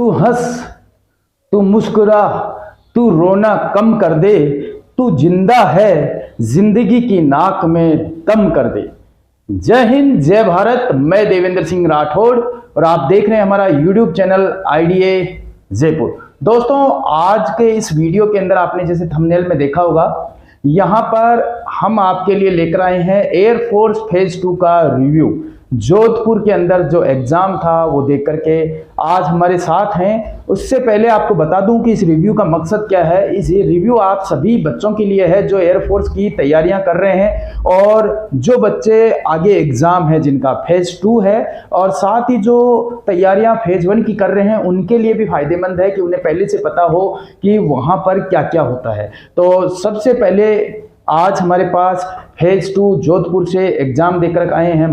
तू हंस, तू मुस्कुरा, तू रोना कम कर दे, तू जिंदा है जिंदगी की नाक में दम कर दे। जय हिंद, जय भारत। मैं देवेंद्र सिंह राठौड़ और आप देख रहे हैं हमारा यूट्यूब चैनल आईडीए जयपुर। दोस्तों, आज के इस वीडियो के अंदर आपने जैसे थंबनेल में देखा होगा, यहाँ पर हम आपके लिए लेकर आए हैं एयरफोर्स फेज 2 का रिव्यू। जोधपुर के अंदर जो एग्जाम था वो देख करके आज हमारे साथ हैं। उससे पहले आपको बता दूं कि इस रिव्यू का मकसद क्या है। इस रिव्यू आप सभी बच्चों के लिए है जो एयरफोर्स की तैयारियां कर रहे हैं और जो बच्चे आगे एग्जाम है जिनका फेज 2 है, और साथ ही जो तैयारियां फेज 1 की कर रहे हैं उनके लिए भी फायदेमंद है कि उन्हें पहले से पता हो कि वहां पर क्या क्या होता है। तो सबसे पहले आज हमारे पास फेज 2 जोधपुर से एग्जाम देकर आए हैं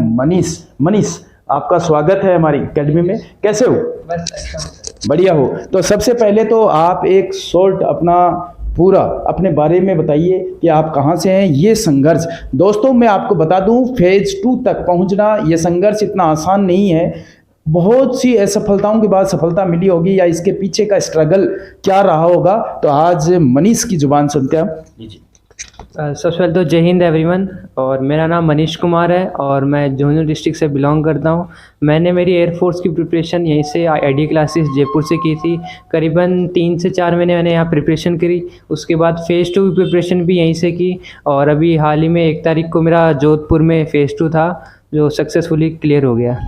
मनीष, आपका स्वागत है हमारी एकेडमी में। कैसे हो? बस बढ़िया हो। तो सबसे पहले तो आप एक शॉर्ट पूरा अपने बारे में बताइए कि आप कहाँ से हैं। ये संघर्ष, दोस्तों मैं आपको बता दूं, फेज 2 तक पहुंचना ये संघर्ष इतना आसान नहीं है। बहुत सी असफलताओं के बाद सफलता मिली होगी, या इसके पीछे का स्ट्रगल क्या रहा होगा। तो आज मनीष की जुबान सुनते हैं। सबसे पहले तो जय हिंद एवरीवन। और मेरा नाम मनीष कुमार है और मैं झुंझुनू डिस्ट्रिक्ट से बिलोंग करता हूँ। मैंने मेरी एयरफोर्स की प्रिपरेशन यहीं से आईडी क्लासेस जयपुर से की थी। करीबन 3 से 4 महीने मैंने यहाँ प्रिपरेशन करी। उसके बाद फेज़ 2 की प्रिपरेशन भी यहीं से की और अभी हाल ही में 1 तारीख को मेरा जोधपुर में फेज़ 2 था जो सक्सेसफुली क्लियर हो गया।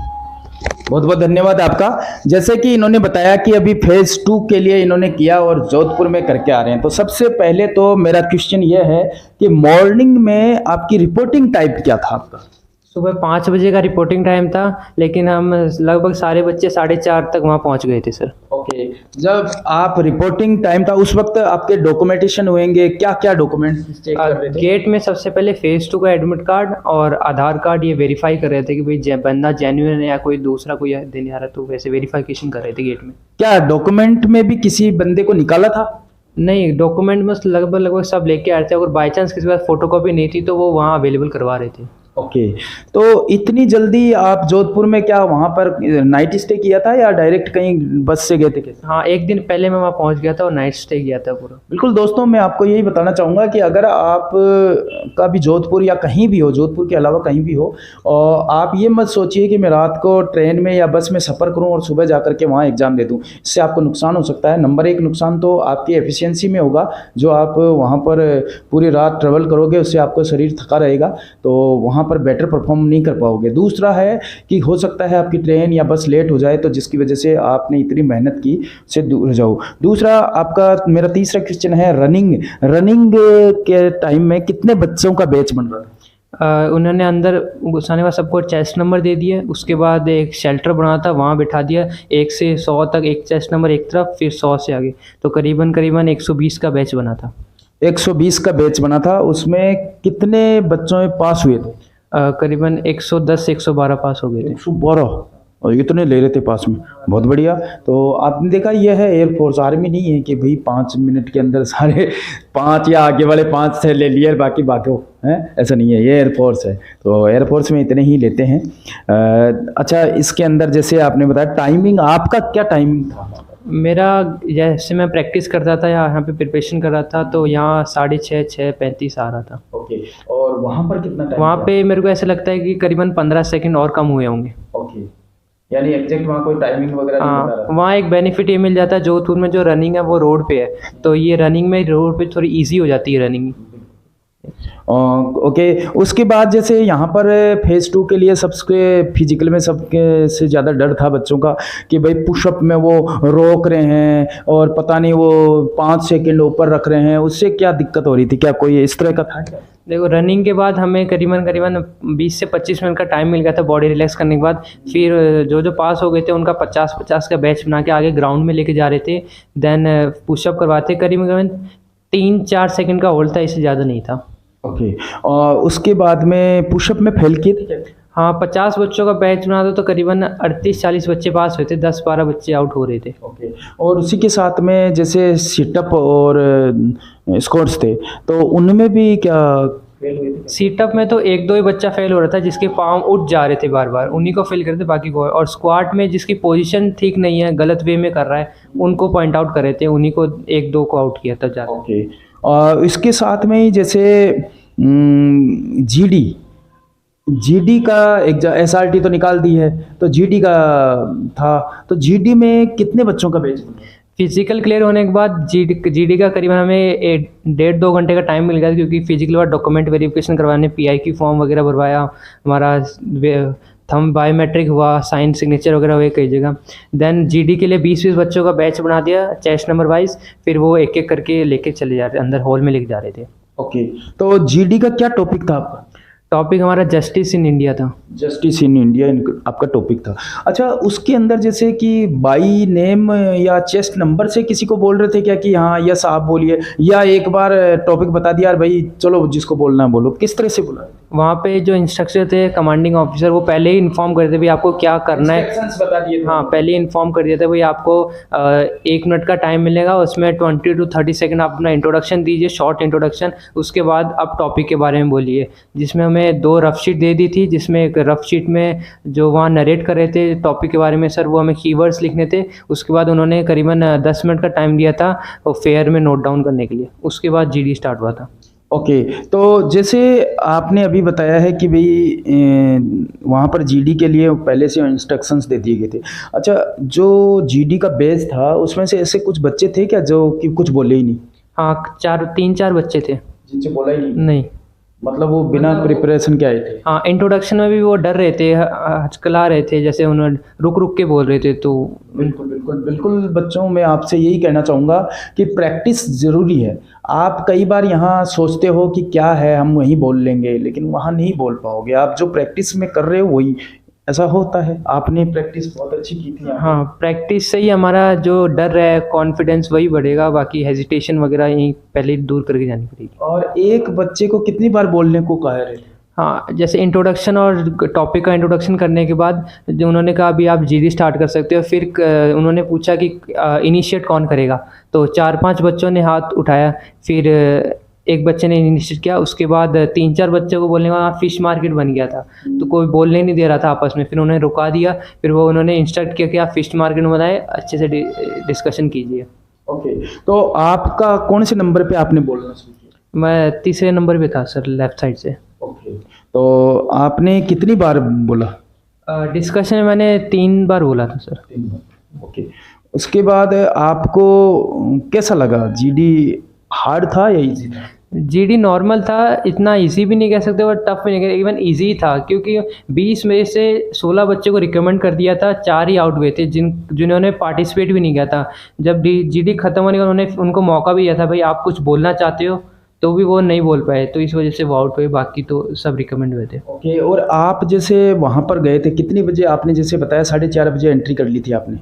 बहुत बहुत धन्यवाद आपका। जैसे कि इन्होंने बताया कि अभी फेज 2 के लिए इन्होंने किया और जोधपुर में करके आ रहे हैं। तो सबसे पहले तो मेरा क्वेश्चन ये है कि मॉर्निंग में आपकी रिपोर्टिंग टाइप क्या था आपका? सुबह 5 बजे का रिपोर्टिंग टाइम था, लेकिन हम लगभग सारे बच्चे 4:30 तक वहाँ पहुँच गए थे सर। ओके, जब आप रिपोर्टिंग टाइम था उस वक्त आपके डॉक्यूमेंटेशन होंगे, क्या क्या डॉक्यूमेंट चेक कर रहे थे? गेट में सबसे पहले फेज 2 का एडमिट कार्ड और आधार कार्ड ये वेरीफाई कर रहे थे कि भाई बंदा जेन्युइन है या कोई दूसरा कोई देने आ रहा है, तो वैसे वेरीफिकेशन कर रहे थे गेट में। क्या डॉक्यूमेंट में भी किसी बंदे को निकाला था? नहीं, डॉक्यूमेंट में लगभग सब लेके आए थे। अगर बाई चांस किसी के पास फोटोकॉपी नहीं थी तो वो वहाँ अवेलेबल करवा रहे थे। ओके, तो इतनी जल्दी आप जोधपुर में क्या वहाँ पर नाइट स्टे किया था या डायरेक्ट कहीं बस से गए थे? हाँ, 1 दिन पहले मैं वहाँ पहुँच गया था और नाइट स्टे किया था पूरा। बिल्कुल दोस्तों, मैं आपको यही बताना चाहूँगा कि अगर आप का भी जोधपुर या कहीं भी हो, जोधपुर के अलावा कहीं भी हो, और आप ये मत सोचिए कि मैं रात को ट्रेन में या बस में सफ़र करूँ और सुबह जा करके वहाँ एग्ज़ाम दे दूँ। इससे आपको नुकसान हो सकता है। नंबर 1 नुकसान तो आपकी एफिशिएंसी में होगा। जो आप वहाँ पर पूरी रात ट्रेवल करोगे उससे आपका शरीर थका रहेगा, तो वहाँ पर बेटर परफॉर्म नहीं कर पाओगे। दूसरा है कि हो सकता है आपकी ट्रेन या बस लेट हो जाए, तो जिसकी वजह से आपने इतनी मेहनत की से दूर हो जाओ। दूसरा आपका, मेरा तीसरा क्वेश्चन है रनिंग के टाइम में कितने बच्चों का बैच बन रहा है? उन्होंने अंदर घुसाने बाद सबको चेस्ट नंबर दे दिया। उसके बाद एक शेल्टर बना था, वहाँ बिठा दिया। 1 से 100 तक एक चेस्ट नंबर एक तरफ, फिर 100 से आगे, तो करीबन 120 का बैच बना था। 120 का बैच बना था। उसमें कितने बच्चों में पास हुए थे? करीबन 110 से 112 पास हो गए थे। 112 और इतने ले रहे थे पास में, बहुत बढ़िया। तो आपने देखा, यह है एयरफोर्स। आर्मी नहीं है कि भाई 5 मिनट के अंदर सारे 5 या आगे वाले 5 से ले लिए बाकी हैं, ऐसा नहीं है। ये एयरफोर्स है, तो एयरफोर्स में इतने ही लेते हैं। अच्छा, इसके अंदर जैसे आपने बताया टाइमिंग, आपका क्या टाइमिंग था? मेरा जैसे मैं प्रैक्टिस करता था या यहाँ पे प्रिपरेशन कर रहा था, तो यहाँ 6:30 6:35 आ रहा था। ओके, और वहाँ पर कितना टाइम? वहाँ पे मेरे को ऐसा लगता है कि करीबन 15 सेकंड और कम हुए होंगे। ओके, यानी एग्जैक्ट वहाँ कोई टाइमिंग वगैरह नहीं बता रहा? वहाँ एक बेनिफिट ये मिल जाता है, जोधपुर में जो रनिंग है वो रोड पे है, तो ये रनिंग में रोड पे थोड़ी ईजी हो जाती है रनिंग। ओके, उसके बाद जैसे यहाँ पर फेज 2 के लिए सबके फिजिकल में सबके से ज़्यादा डर था बच्चों का कि भाई पुशअप में वो रोक रहे हैं और पता नहीं वो 5 सेकंड ऊपर रख रहे हैं, उससे क्या दिक्कत हो रही थी? क्या कोई इस तरह का था? देखो, रनिंग के बाद हमें करीबन 20 से 25 मिनट का टाइम मिल गया था बॉडी रिलैक्स करने के बाद। फिर जो पास हो गए थे उनका 50-50 का बैच बना के आगे ग्राउंड में लेके जा रहे थे। देन पुशअप करवाते, करीबन 3-4 सेकंड का होल्ड था, इससे ज़्यादा नहीं था। ओके, और उसके बाद में पुशअप में फेल किए थे? हाँ, 50 बच्चों का बैच बना था, तो करीबन 38-40 बच्चे पास हुए थे, 10-12 बच्चे आउट हो रहे थे। ओके, और उसी के साथ में जैसे सिटअप और स्क्वाट्स थे, तो उनमें भी क्या फेल हुए थे? सीटअप में तो एक दो ही बच्चा फेल हो रहा था जिसके पाँव उठ जा रहे थे बार बार, उन्हीं को फेल करते, बाकी को। और स्क्वाट में जिसकी पोजीशन ठीक नहीं है, गलत वे में कर रहा है, उनको पॉइंट आउट कर रहे थे, उन्हीं को एक दो को आउट किया था ज़्यादा। ओके। और इसके साथ में ही जैसे जीडी जीडी का एसआरटी तो निकाल दी है, तो जीडी का था, तो जीडी में कितने बच्चों का बैच बना? फिजिकल क्लियर होने के बाद जीडी का करीबन हमें 1.5-2 घंटे का टाइम मिल गया, क्योंकि फिजिकल बाद डॉक्यूमेंट वेरिफिकेशन करवाने, पीआई की फॉर्म वगैरह भरवाया, हमारा थंब बायोमेट्रिक हुआ, साइन सिग्नेचर वगैरह हुए कई जगह। देन जीडी के लिए 20-20 बच्चों का बैच बना दिया चेस्ट नंबर वाइज, फिर वो एक एक करके लेके चले जा रहे, अंदर हॉल में लेके जा रहे थे। ओके, तो जीडी का क्या टॉपिक था आपका? टॉपिक हमारा जस्टिस इन इंडिया था। जस्टिस इन इंडिया आपका टॉपिक था। अच्छा, उसके अंदर जैसे कि बाई नेम या चेस्ट नंबर से किसी को बोल रहे थे क्या कि हाँ यस आप बोलिए, या एक बार टॉपिक बता दिया यार भाई चलो जिसको बोलना है बोलो, किस तरह से बोला? वहाँ पे जो इंस्ट्रक्टर थे कमांडिंग ऑफिसर, वो पहले ही इन्फॉर्म कर दिए भाई आपको क्या करना है। इंस्ट्रक्शंस बता दिए थे? हाँ, पहले ही इन्फॉर्म कर दिया था भाई आपको 1 मिनट का टाइम मिलेगा, उसमें 20 to 30 सेकंड आप अपना इंट्रोडक्शन दीजिए, शॉर्ट इंट्रोडक्शन, उसके बाद आप टॉपिक के बारे में बोलिए। जिसमें हमें 2 रफ शीट दे दी थी, जिसमें एक रफ शीट में जो वहाँ नरेट कर रहे थे टॉपिक के बारे में सर, वो हमें कीवर्ड्स लिखने थे। उसके बाद उन्होंने करीबन 10 मिनट का टाइम दिया था वो फेयर में नोट डाउन करने के लिए, उसके बाद जीडी स्टार्ट हुआ था। ओके, तो जैसे आपने अभी बताया है कि भाई वहाँ पर जीडी के लिए पहले से इंस्ट्रक्शंस दे दिए गए थे। अच्छा, जो जीडी का बेस था उसमें से ऐसे कुछ बच्चे थे क्या जो कि कुछ बोले ही नहीं? हाँ, 3-4 बच्चे थे जिनसे बोला ही नहीं? नहीं, मतलब वो बिना प्रिपरेशन के आए थे? हाँ, इंट्रोडक्शन में भी वो डर रहे थे, हचकला रहे थे, जैसे उन्होंने रुक रुक के बोल रहे थे। तो बिल्कुल बिल्कुल बिल्कुल बच्चों, मैं आपसे यही कहना चाहूँगा कि प्रैक्टिस ज़रूरी है। आप कई बार यहाँ सोचते हो कि क्या है हम वहीं बोल लेंगे, लेकिन वहाँ नहीं बोल पाओगे। आप जो प्रैक्टिस में कर रहे हो वही ऐसा होता है। आपने प्रैक्टिस बहुत अच्छी की थी। हाँ, प्रैक्टिस से ही हमारा जो डर है, कॉन्फिडेंस वही बढ़ेगा, बाकी हेजिटेशन वगैरह यहीं पहले ही दूर करके जानी पड़ेगी। और एक बच्चे को कितनी बार बोलने को कह रहे थे? हाँ, जैसे इंट्रोडक्शन और टॉपिक का इंट्रोडक्शन करने के बाद जो उन्होंने कहा अभी आप जीडी स्टार्ट कर सकते हो, फिर उन्होंने पूछा कि इनिशिएट कौन करेगा, तो 4-5 बच्चों ने हाथ उठाया, फिर एक बच्चे ने इनिशिएट किया। उसके बाद 3-4 बच्चों को बोलने के बाद फिश मार्केट बन गया था, तो कोई बोलने नहीं दे रहा था आपस में, फिर उन्होंने रुका दिया, फिर वो उन्होंने इंस्ट्रक्ट किया कि आप फिश मार्केट में बनाए, अच्छे से डिस्कशन कीजिए। ओके, तो आपका कौन से नंबर पे आपने बोलना शुरू किया? मैं 3रे नंबर पे था सर, लेफ्ट साइड से। ओके, तो आपने कितनी बार बोला? डिस्कशन में मैंने 3 बार बोला था सर। 3 बार। ओके, उसके बाद आपको कैसा लगा? जीडी हार्ड था या इजी था? जीडी नॉर्मल था, इतना इजी भी नहीं कह सकते और टफ भी नहीं कह, इवन इजी था, क्योंकि 20 में से 16 बच्चों को रिकमेंड कर दिया था, 4 ही आउट हुए थे जिन्होंने पार्टिसिपेट भी नहीं किया था। जब जीडी खत्म होने के बाद उन्होंने उनको मौका भी दिया था भाई आप कुछ बोलना चाहते हो, तो भी वो नहीं बोल पाए, तो इस वजह से वो आउट हुए, बाकी तो सब रिकमेंड हुए थे। ओके, और आप जैसे वहाँ पर गए थे कितनी बजे? आपने जैसे बताया 4:30 बजे एंट्री कर ली थी आपने,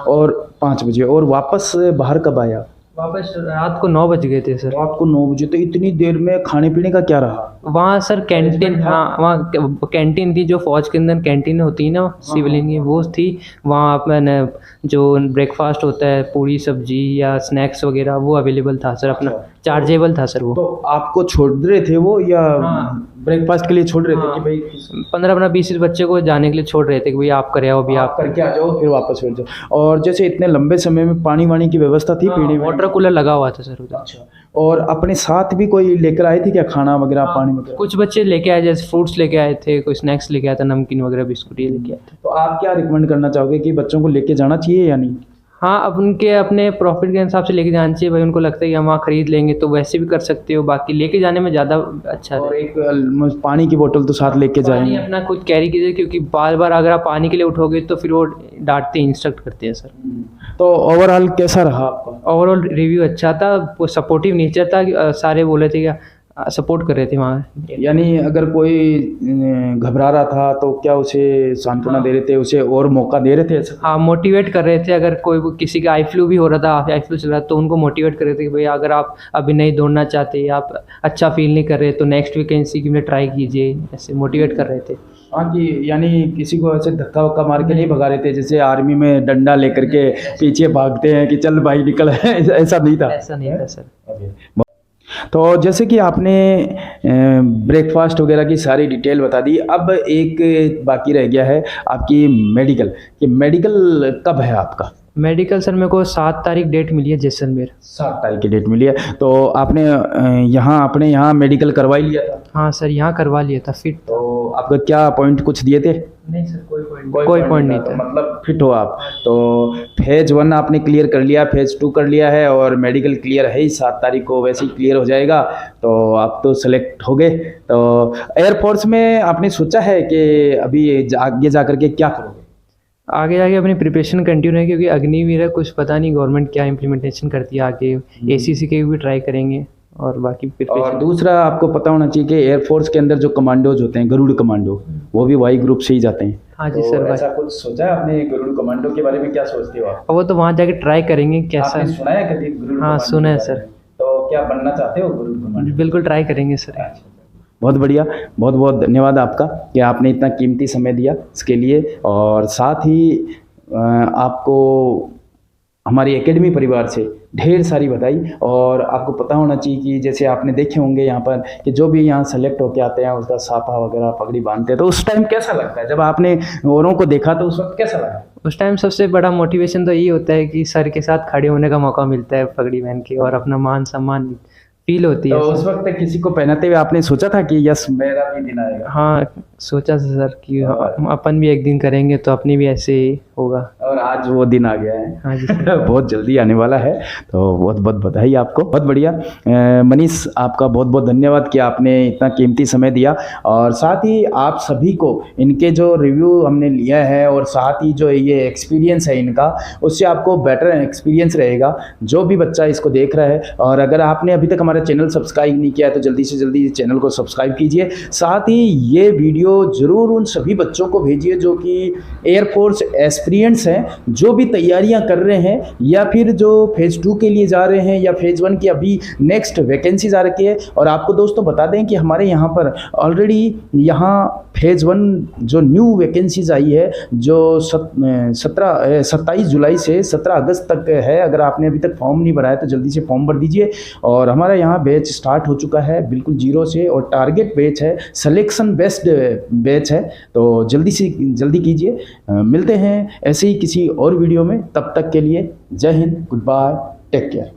और 5 बजे, और वापस बाहर कब आया? वापस रात को 9 बज गए थे सर। रात को 9 बजे, तो इतनी देर में खाने पीने का क्या रहा? वहाँ सर कैंटीन, हाँ वहाँ कैंटीन थी, जो फौज के अंदर कैंटीन होती है ना सिविलियन की, वो थी। वहाँ आप मैंने जो ब्रेकफास्ट होता है, पूरी सब्जी या स्नैक्स वगैरह, वो अवेलेबल था सर, अपना चार्जेबल था सर वो। तो आपको छोड़ रहे थे वो, या ब्रेकफास्ट के लिए छोड़ रहे थे कि भाई 15-20 बच्चे को जाने के लिए छोड़ रहे थे कि भाई आप करे आओ, अभी आप करके आ जाओ फिर वापस फिर जाओ। और जैसे इतने लंबे समय में पानी वानी की व्यवस्था थी? पीने में वाटर कूलर लगा हुआ था सर उधर। अच्छा, और अपने साथ भी कोई लेकर आए थे क्या खाना वगैरह, पानी वगैरह? कुछ बच्चे लेके आए, जैसे फ्रूट्स लेके आए थे, कोई स्नैक्स लेके आया था, नमकीन वगैरह, बिस्कुट ये लेके आए थे। तो आप क्या रिकमेंड करना चाहोगे कि बच्चों को लेके जाना चाहिए या नहीं? हाँ, अब उनके अपने प्रॉफिट के हिसाब से लेके जाना चाहिए भाई, उनको लगता है कि हम वहाँ खरीद लेंगे तो वैसे भी कर सकते हो, बाकी लेके जाने में ज़्यादा अच्छा है। और एक पानी की बोतल तो साथ लेके पानी जाएंगे? अपना खुद कैरी कीजिए, क्योंकि बार बार अगर आप पानी के लिए उठोगे तो फिर वो डांटते, इंस्ट्रक्ट करते हैं सर। तो ओवरऑल कैसा रहा आपका? ओवरऑल रिव्यू अच्छा था, वो सपोर्टिव नेचर था, सारे बोले थे कि सपोर्ट कर रहे थे वहाँ। यानी अगर कोई घबरा रहा था तो क्या उसे सांत्वना दे रहे थे, उसे और मौका दे रहे थे ऐसा? हाँ, मोटिवेट कर रहे थे। अगर कोई किसी का आई फ्लू भी हो रहा था, आई फ्लू चल रहा था, तो उनको मोटिवेट कर रहे थे कि भाई अगर आप अभी नहीं दौड़ना चाहते, आप अच्छा फील नहीं कर रहे, तो नेक्स्ट वैकेंसी के लिए ट्राई कीजिए, ऐसे मोटिवेट कर रहे थे। हाँ, कि यानी किसी को ऐसे धक्का वक्का मार के नहीं भगा रहे थे, जैसे आर्मी में डंडा लेकर के पीछे भागते हैं कि चल भाई निकल, ऐसा नहीं था? ऐसा नहीं था सर। तो जैसे कि आपने ब्रेकफास्ट वगैरह की सारी डिटेल बता दी, अब एक बाकी रह गया है आपकी मेडिकल, कि मेडिकल कब है आपका? मेडिकल सर मेरे को 7 तारीख डेट मिली है जैसलमेर। 7 तारीख की डेट मिली है। तो आपने अपने यहाँ मेडिकल करवा ही लिया था? हाँ सर, यहाँ करवा लिया था फिट। तो आपका क्या पॉइंट कुछ दिए थे? नहीं सर, कोई पॉइंट नहीं तो था। मतलब फिट हो आप। तो फेज 1 आपने क्लियर कर लिया, फेज 2 कर लिया है, और मेडिकल क्लियर है ही, 7 तारीख को वैसे ही क्लियर हो जाएगा। तो आप तो सेलेक्ट हो गए। तो एयरफोर्स में आपने सोचा है कि अभी आगे जा करके क्या करोगे? आगे जाके अपनी प्रिपरेशन कंटिन्यू है, क्योंकि अग्निवीर है, कुछ पता नहीं गवर्नमेंट क्या इम्प्लीमेंटेशन करती है आगे। ACC के भी ट्राई करेंगे और बाकी और प्रिपरेशन। दूसरा दूसरा आपको पता होना चाहिए कि एयरफोर्स के अंदर जो कमांडोज होते हैं, गरुड़ कमांडो, वो भी वाई ग्रुप से ही जाते हैं। हाँ जी तो सर, ऐसा कुछ सोचा है आपने गरुड़ कमांडो के बारे में? क्या सोचते हो आप? वो तो वहाँ जाके ट्राई करेंगे कैसा। आपने सुना है कभी गरुड़ हाँ, कमांडो सुना है के बारे सर। में? तो क्या बनना चाहते हो गरुड़ कमांडो? बिल्कुल ट्राई करेंगे सर। बहुत बढ़िया, बहुत बहुत धन्यवाद आपका कि आपने इतना कीमती समय दिया इसके लिए। और साथ ही आपको हमारी एकेडमी परिवार से ढेर सारी बधाई। और आपको पता होना चाहिए कि जैसे आपने देखे होंगे यहाँ पर कि जो भी यहाँ सेलेक्ट होके आते हैं उसका साफा वगैरह पगड़ी बांधते हैं, तो उस टाइम कैसा लगता है जब आपने औरों को देखा? तो उस वक्त कैसा लगा? उस टाइम सबसे बड़ा मोटिवेशन तो यही होता है कि सर के साथ खड़े होने का मौका मिलता है पगड़ी पहन के, और अपना मान सम्मान फील होती तो है। उस वक्त किसी को पहनाते हुए आपने सोचा था कि यस मेरा भी दिन आएगा? हाँ, सोचा था सर कि अपन भी एक दिन करेंगे तो अपनी भी ऐसे ही होगा। और आज वो दिन आ गया है। हाँ जी सर। बहुत जल्दी आने वाला है। तो बहुत बहुत बधाई आपको, बहुत बढ़िया। मनीष, आपका बहुत बहुत धन्यवाद कि आपने इतना कीमती समय दिया। और साथ ही आप सभी को इनके जो रिव्यू हमने लिया है, और साथ ही जो ये एक्सपीरियंस है इनका, उससे आपको बेटर एक्सपीरियंस रहेगा जो भी बच्चा इसको देख रहा है। और अगर आपने अभी तक हमारा चैनल सब्सक्राइब नहीं किया है तो जल्दी से जल्दी चैनल को सब्सक्राइब कीजिए। साथ ही ये वीडियो ज़रूर उन सभी बच्चों को भेजिए जो कि एयरफोर्स एस्पिरेंट्स हैं, जो भी तैयारियां कर रहे हैं, या फिर जो फेज़ 2 के लिए जा रहे हैं, या फेज़ 1 की अभी नेक्स्ट वैकेंसीज आ रखी है। और आपको दोस्तों बता दें कि हमारे यहाँ पर ऑलरेडी यहाँ फेज़ 1 जो न्यू वैकेंसीज आई है, जो 27 जुलाई से 17 अगस्त तक है। अगर आपने अभी तक फॉर्म नहीं भरा है तो जल्दी से फॉर्म भर दीजिए। और हमारा यहाँ बैच स्टार्ट हो चुका है बिल्कुल जीरो से, और टारगेट बैच है, सिलेक्शन बेस्ड बैच है। तो जल्दी से जल्दी कीजिए। मिलते हैं ऐसे ही किसी और वीडियो में, तब तक के लिए जय हिंद, गुड बाय, टेक केयर।